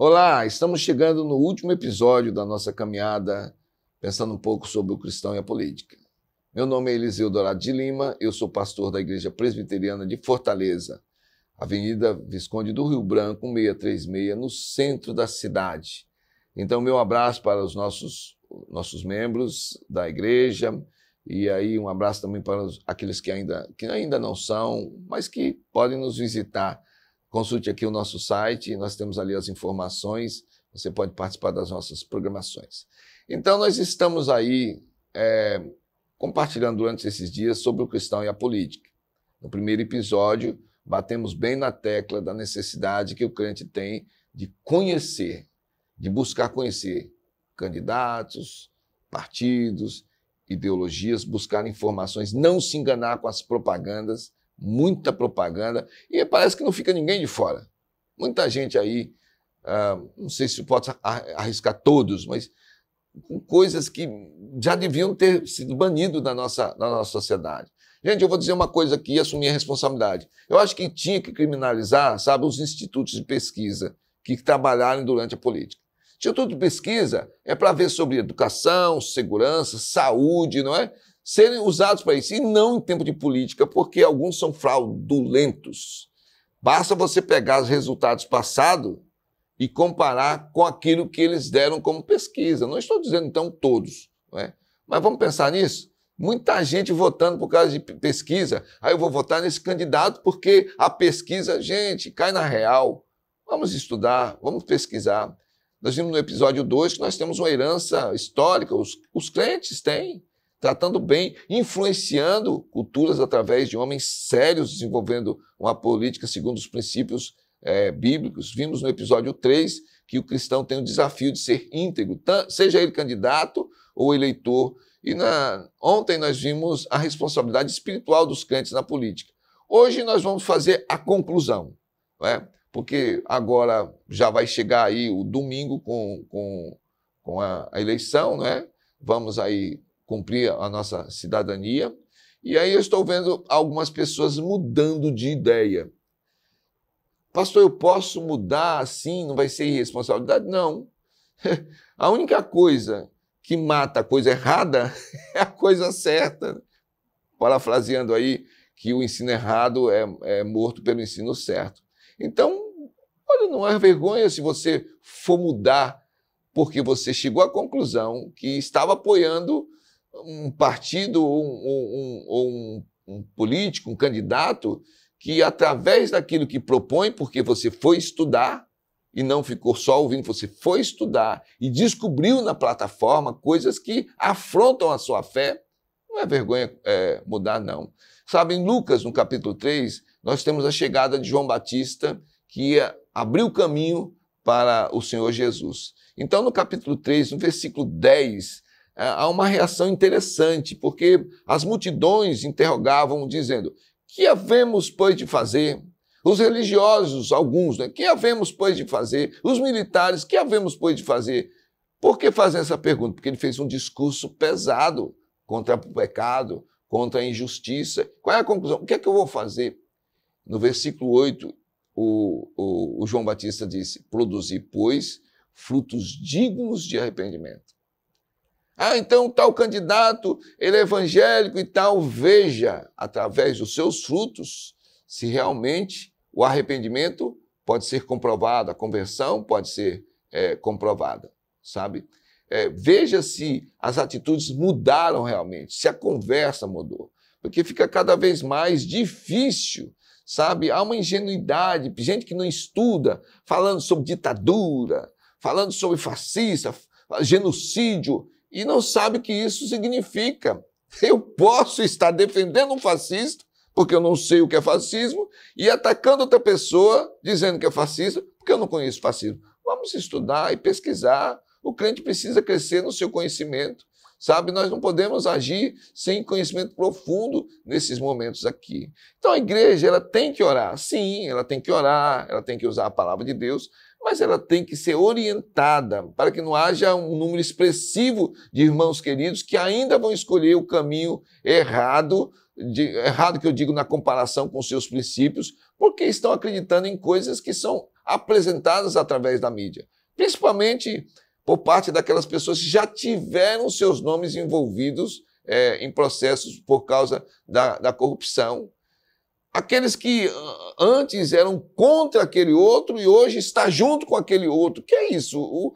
Olá, estamos chegando no último episódio da nossa caminhada, pensando um pouco sobre o cristão e a política. Meu nome é Eliseu Dourado de Lima, eu sou pastor da Igreja Presbiteriana de Fortaleza, Avenida Visconde do Rio Branco, 636, no centro da cidade. Então, meu abraço para os nossos membros da igreja, e aí um abraço também para aqueles que ainda não são, mas que podem nos visitar. Consulte aqui o nosso site, nós temos ali as informações, você pode participar das nossas programações. Então, nós estamos aí compartilhando durante esses dias sobre o cristão e a política. No primeiro episódio, batemos bem na tecla da necessidade que o crente tem de conhecer, de buscar conhecer candidatos, partidos, ideologias, buscar informações, não se enganar com as propagandas, muita propaganda, e parece que não fica ninguém de fora. Muita gente aí, não sei se pode arriscar todos, mas com coisas que já deviam ter sido banidas da nossa sociedade. Gente, eu vou dizer uma coisa aqui e assumir a responsabilidade. Eu acho que tinha que criminalizar, sabe, os institutos de pesquisa que trabalharem durante a política. Instituto de pesquisa é para ver sobre educação, segurança, saúde, não é? Serem usados para isso, e não em tempo de política, porque alguns são fraudulentos. Basta você pegar os resultados passados e comparar com aquilo que eles deram como pesquisa. Não estou dizendo, então, todos, não é? Mas vamos pensar nisso? Muita gente votando por causa de pesquisa. Aí eu vou votar nesse candidato porque a pesquisa, gente, cai na real. Vamos estudar, vamos pesquisar. Nós vimos no episódio 2 que nós temos uma herança histórica, os crentes têm, tratando bem, influenciando culturas através de homens sérios, desenvolvendo uma política segundo os princípios bíblicos. Vimos no episódio 3 que o cristão tem o desafio de ser íntegro, seja ele candidato ou eleitor. E ontem nós vimos a responsabilidade espiritual dos crentes na política. Hoje nós vamos fazer a conclusão, não é? Porque agora já vai chegar aí o domingo com a eleição, não é? Vamos aí cumprir a nossa cidadania, e aí eu estou vendo algumas pessoas mudando de ideia. Pastor, eu posso mudar assim? Não vai ser irresponsabilidade? Não. A única coisa que mata a coisa errada é a coisa certa. Parafraseando aí que o ensino errado é morto pelo ensino certo. Então, olha, não é vergonha se você for mudar porque você chegou à conclusão que estava apoiando um partido ou um político, um candidato, que através daquilo que propõe, porque você foi estudar e não ficou só ouvindo, você foi estudar e descobriu na plataforma coisas que afrontam a sua fé, não é vergonha mudar, não. Sabe, em Lucas, no capítulo 3, nós temos a chegada de João Batista, que abriu o caminho para o Senhor Jesus. Então, no capítulo 3, no versículo 10, há uma reação interessante, porque as multidões interrogavam, dizendo: que havemos, pois, de fazer? Os religiosos, alguns, né? Que havemos, pois, de fazer? Os militares, que havemos, pois, de fazer? Por que fazem essa pergunta? Porque ele fez um discurso pesado contra o pecado, contra a injustiça. Qual é a conclusão? O que é que eu vou fazer? No versículo 8, o João Batista disse: produzir, pois, frutos dignos de arrependimento. Então tal candidato, ele é evangélico e tal, veja, através dos seus frutos, se realmente o arrependimento pode ser comprovado, a conversão pode ser comprovada, sabe? Veja se as atitudes mudaram realmente, se a conversa mudou, porque fica cada vez mais difícil, sabe? Há uma ingenuidade, gente que não estuda, falando sobre ditadura, falando sobre fascista, genocídio, e não sabe o que isso significa. Eu posso estar defendendo um fascista, porque eu não sei o que é fascismo, e atacando outra pessoa, dizendo que é fascista, porque eu não conheço fascismo. Vamos estudar e pesquisar. O crente precisa crescer no seu conhecimento, sabe? Nós não podemos agir sem conhecimento profundo nesses momentos aqui. Então a igreja, ela tem que orar. Sim, ela tem que orar, ela tem que usar a palavra de Deus, mas ela tem que ser orientada para que não haja um número expressivo de irmãos queridos que ainda vão escolher o caminho errado, errado que eu digo na comparação com seus princípios, porque estão acreditando em coisas que são apresentadas através da mídia, principalmente por parte daquelas pessoas que já tiveram seus nomes envolvidos em processos por causa da corrupção. Aqueles que antes eram contra aquele outro e hoje está junto com aquele outro. O que é isso?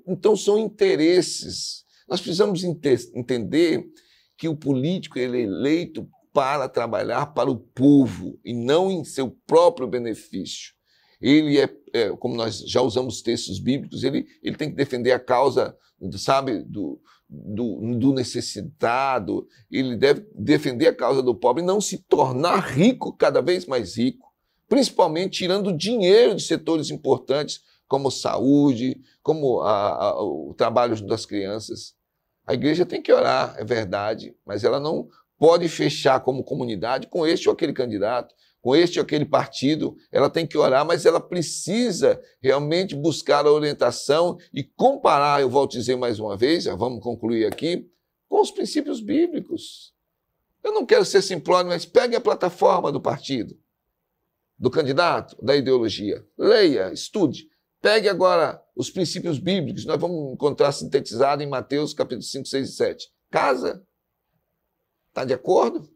Então são interesses. Nós precisamos entender que o político ele é eleito para trabalhar para o povo e não em seu próprio benefício. Ele como nós já usamos textos bíblicos, ele tem que defender a causa, sabe, do necessitado, ele deve defender a causa do pobre e não se tornar rico, cada vez mais rico, principalmente tirando dinheiro de setores importantes como saúde, como o trabalho das crianças. A igreja tem que orar, é verdade, mas ela não pode fechar como comunidade com este ou aquele candidato, com este ou aquele partido. Ela tem que orar, mas ela precisa realmente buscar a orientação e comparar, eu volto a dizer mais uma vez, já vamos concluir aqui, com os princípios bíblicos. Eu não quero ser simplório, mas pegue a plataforma do partido, do candidato, da ideologia. Leia, estude. Pegue agora os princípios bíblicos. Nós vamos encontrar sintetizado em Mateus capítulo 5, 6 e 7. Casa? Está de acordo?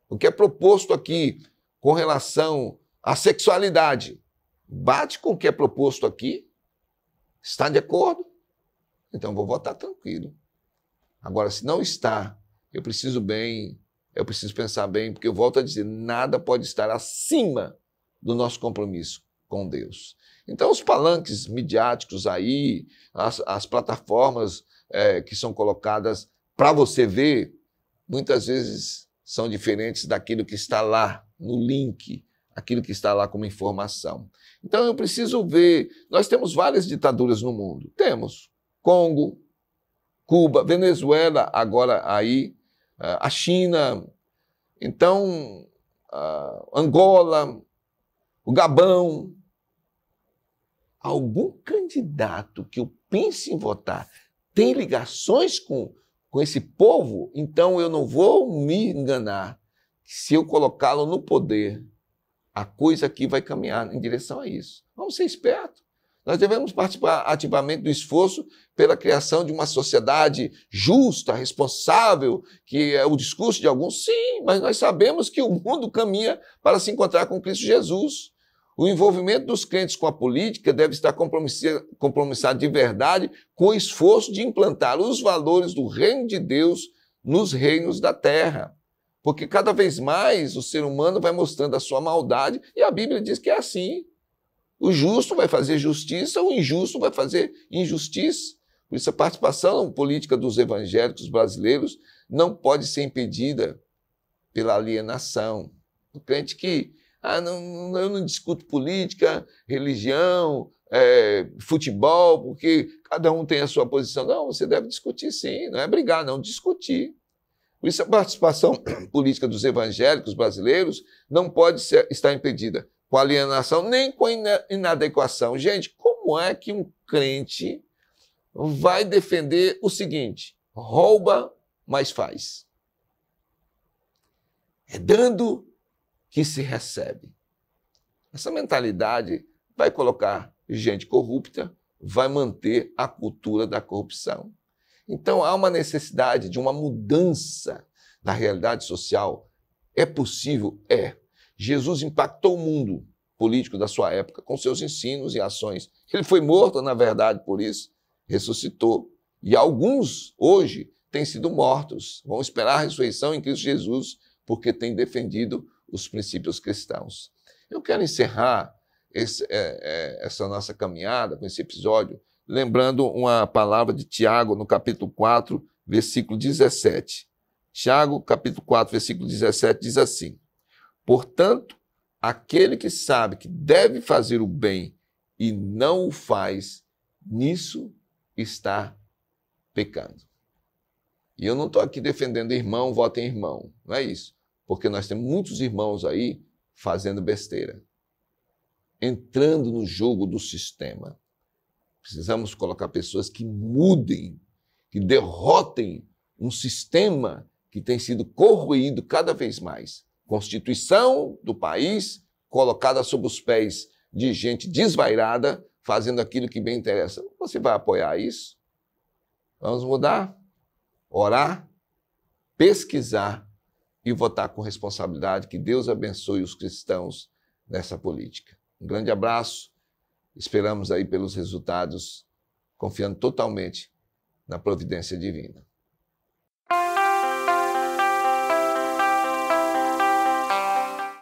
O que é proposto aqui com relação à sexualidade bate com o que é proposto aqui? Está de acordo? Então vou votar tranquilo. Agora, se não está, eu preciso pensar bem, porque eu volto a dizer, nada pode estar acima do nosso compromisso com Deus. Então, os palanques midiáticos aí, as plataformas que são colocadas para você ver, muitas vezes são diferentes daquilo que está lá no link, aquilo que está lá como informação. Então, eu preciso ver. Nós temos várias ditaduras no mundo. Temos Congo, Cuba, Venezuela, agora aí, a China, então, Angola, o Gabão. Algum candidato que eu pense em votar tem ligações com esse povo, então eu não vou me enganar. Se eu colocá-lo no poder, a coisa aqui vai caminhar em direção a isso. Vamos ser espertos. Nós devemos participar ativamente do esforço pela criação de uma sociedade justa, responsável, que é o discurso de alguns, sim, mas nós sabemos que o mundo caminha para se encontrar com Cristo Jesus. O envolvimento dos crentes com a política deve estar compromissado de verdade com o esforço de implantar os valores do reino de Deus nos reinos da terra. Porque cada vez mais o ser humano vai mostrando a sua maldade e a Bíblia diz que é assim. O justo vai fazer justiça, o injusto vai fazer injustiça. Por isso a participação política dos evangélicos brasileiros não pode ser impedida pela alienação. O crente que eu não discuto política, religião, futebol, porque cada um tem a sua posição. Não, você deve discutir sim, não é brigar, não, discutir. Por isso a participação política dos evangélicos brasileiros não pode estar impedida com alienação nem com inadequação. Gente, como é que um crente vai defender o seguinte? Rouba, mas faz. É dando que se recebe. Essa mentalidade vai colocar gente corrupta, vai manter a cultura da corrupção. Então, há uma necessidade de uma mudança na realidade social. É possível? É. Jesus impactou o mundo político da sua época com seus ensinos e ações. Ele foi morto, na verdade, por isso, ressuscitou. E alguns, hoje, têm sido mortos. Vão esperar a ressurreição em Cristo Jesus, porque têm defendido os princípios cristãos. Eu quero encerrar essa nossa caminhada com esse episódio lembrando uma palavra de Tiago no capítulo 4, versículo 17. Tiago, capítulo 4, versículo 17, diz assim: portanto, aquele que sabe que deve fazer o bem e não o faz, nisso está pecando. E eu não estou aqui defendendo irmão, votem irmão, não é isso. Porque nós temos muitos irmãos aí fazendo besteira, entrando no jogo do sistema. Precisamos colocar pessoas que mudem, que derrotem um sistema que tem sido corroído cada vez mais. Constituição do país colocada sob os pés de gente desvairada fazendo aquilo que bem interessa. Você vai apoiar isso? Vamos mudar? Orar, pesquisar e votar com responsabilidade. Que Deus abençoe os cristãos nessa política. Um grande abraço. Esperamos aí pelos resultados, confiando totalmente na providência divina.